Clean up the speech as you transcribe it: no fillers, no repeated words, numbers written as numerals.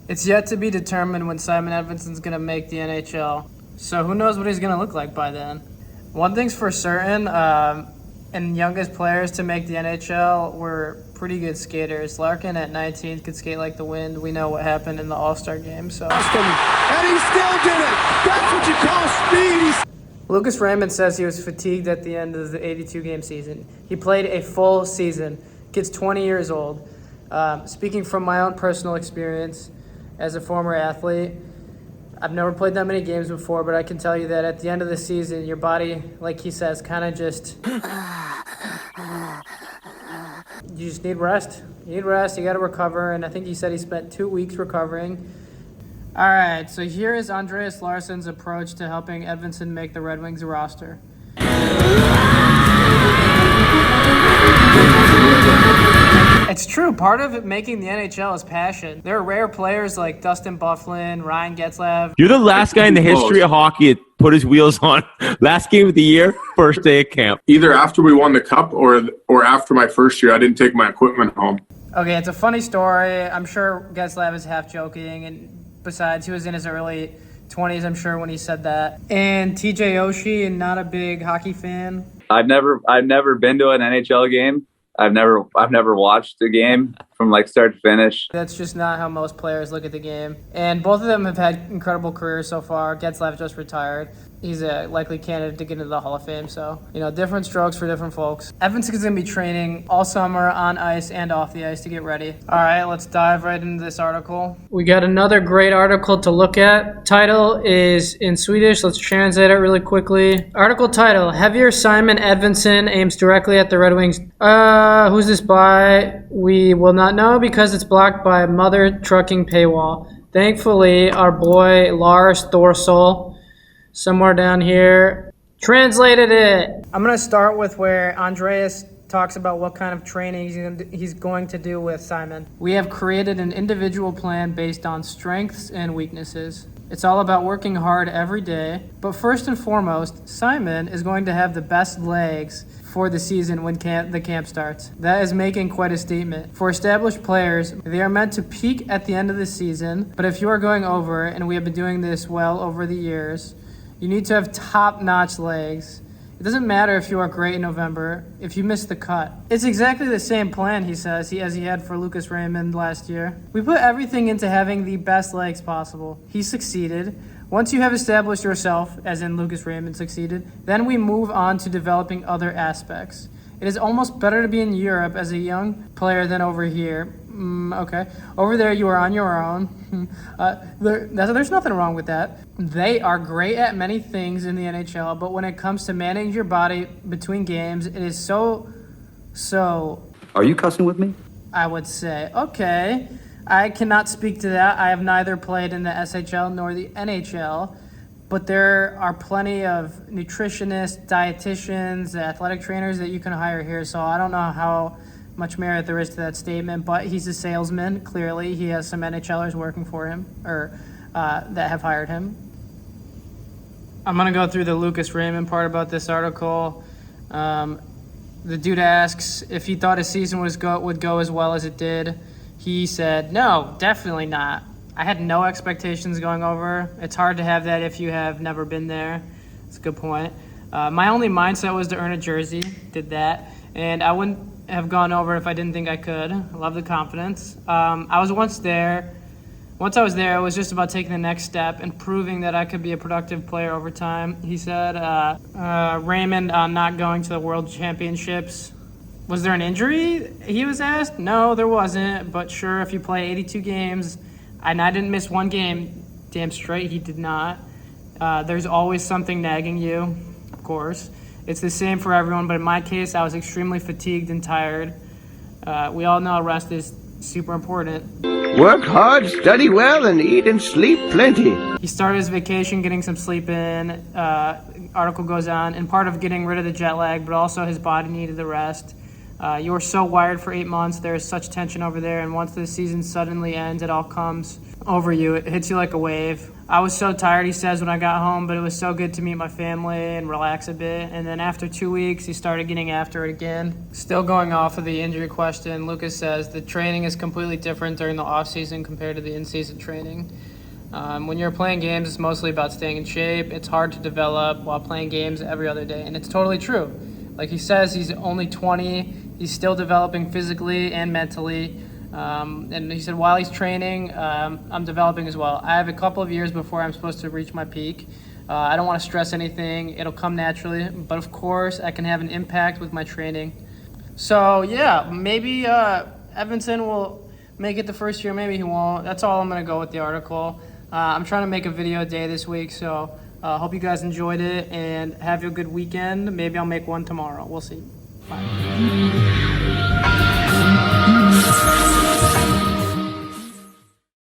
It's yet to be determined when Simon Edvinsson's going to make the NHL. So who knows what he's going to look like by then. One thing's for certain, and youngest players to make the NHL were pretty good skaters. Larkin at 19 could skate like the wind. We know what happened in the All-Star game. So. And he still did it. That's what you call speed. Lucas Raymond says he was fatigued at the end of the 82-game season. He played a full season. Kid's 20 years old. Speaking from my own personal experience as a former athlete, I've never played that many games before, but I can tell you that at the end of the season, your body, like he says, kind of just... You just need rest. You need rest. You got to recover. And I think he said he spent 2 weeks recovering. All right, so here is Andreas Larsson's approach to helping Edvinsson make the Red Wings roster. It's true. Part of making the NHL is passion. There are rare players like Dustin Byfuglien, Ryan Getzlaf. You're the last guy in the history of hockey to put his wheels on. Last game of the year, first day of camp. Either after we won the cup or after my first year, I didn't take my equipment home. Okay, it's a funny story. I'm sure Getzlaf is half joking, and besides, he was in his early 20s, I'm sure, when he said that. And TJ Oshie, not a big hockey fan. I've never been to an NHL game. I've never watched a game from like start to finish. That's just not how most players look at the game. And both of them have had incredible careers so far. Getzlaf just retired. He's a likely candidate to get into the Hall of Fame. So, different strokes for different folks. Edvinsson is going to be training all summer on ice and off the ice to get ready. All right, let's dive right into this article. We got another great article to look at. Title is in Swedish. Let's translate it really quickly. Article title, Heavier Simon Edvinsson aims directly at the Red Wings. Who's this by? We will not know because it's blocked by Mother Trucking paywall. Thankfully, our boy Lars Thorsol, somewhere down here, translated it. I'm going to start with where Andreas talks about what kind of training he's going to do with Simon. We have created an individual plan based on strengths and weaknesses. It's all about working hard every day, but first and foremost, Simon is going to have the best legs for the season when the camp starts. That is making quite a statement. For established players, they are meant to peak at the end of the season, but if you are going over, and we have been doing this well over the years, you need to have top-notch legs. It doesn't matter if you are great in November, if you miss the cut. It's exactly the same plan, he says, as he had for Lucas Raymond last year. We put everything into having the best legs possible. He succeeded. Once you have established yourself, as in Lucas Raymond succeeded, then we move on to developing other aspects. It is almost better to be in Europe as a young player than over here. Okay. Over there, you are on your own. There's nothing wrong with that. They are great at many things in the NHL, but when it comes to managing your body between games, it is so... Are you cussing with me? I would say, okay. I cannot speak to that. I have neither played in the SHL nor the NHL, but there are plenty of nutritionists, dietitians, athletic trainers that you can hire here, so I don't know how much merit there is to that statement, but he's a salesman. Clearly, he has some NHLers working for him, or that have hired him. I'm going to go through the Lucas Raymond part about this article. The dude asks if he thought his season would go as well as it did. He said, no, definitely not. I had no expectations going over. It's hard to have that if you have never been there. It's a good point. My only mindset was to earn a jersey. Did that. And I wouldn't have gone over if I didn't think I could. I love the confidence. I was once there. Once I was there, it was just about taking the next step and proving that I could be a productive player over time. He said, Raymond not going to the World Championships. Was there an injury, he was asked? No, there wasn't. But sure, if you play 82 games, and I didn't miss one game, damn straight he did not. There's always something nagging you, of course. It's the same for everyone, but in my case, I was extremely fatigued and tired. We all know rest is super important. Work hard, study well, and eat and sleep plenty. He started his vacation getting some sleep in. Article goes on, and part of getting rid of the jet lag, but also his body needed the rest. You were so wired for 8 months. There is such tension over there, and once the season suddenly ends, it all comes over you. It hits you like a wave. I was so tired, he says, when I got home, but it was so good to meet my family and relax a bit. And then after 2 weeks, he started getting after it again. Still going off of the injury question, Lucas says the training is completely different during the offseason compared to the in-season training. When you're playing games, it's mostly about staying in shape. It's hard to develop while playing games every other day, and it's totally true. Like he says, he's only 20. He's still developing physically and mentally. And he said, while he's training, I'm developing as well. I have a couple of years before I'm supposed to reach my peak. I don't want to stress anything. It'll come naturally. But of course, I can have an impact with my training. So, yeah, maybe Edvinsson will make it the first year. Maybe he won't. That's all I'm going to go with the article. I'm trying to make a video a day this week, so hope you guys enjoyed it and have a good weekend. Maybe I'll make one tomorrow. We'll see. Bye.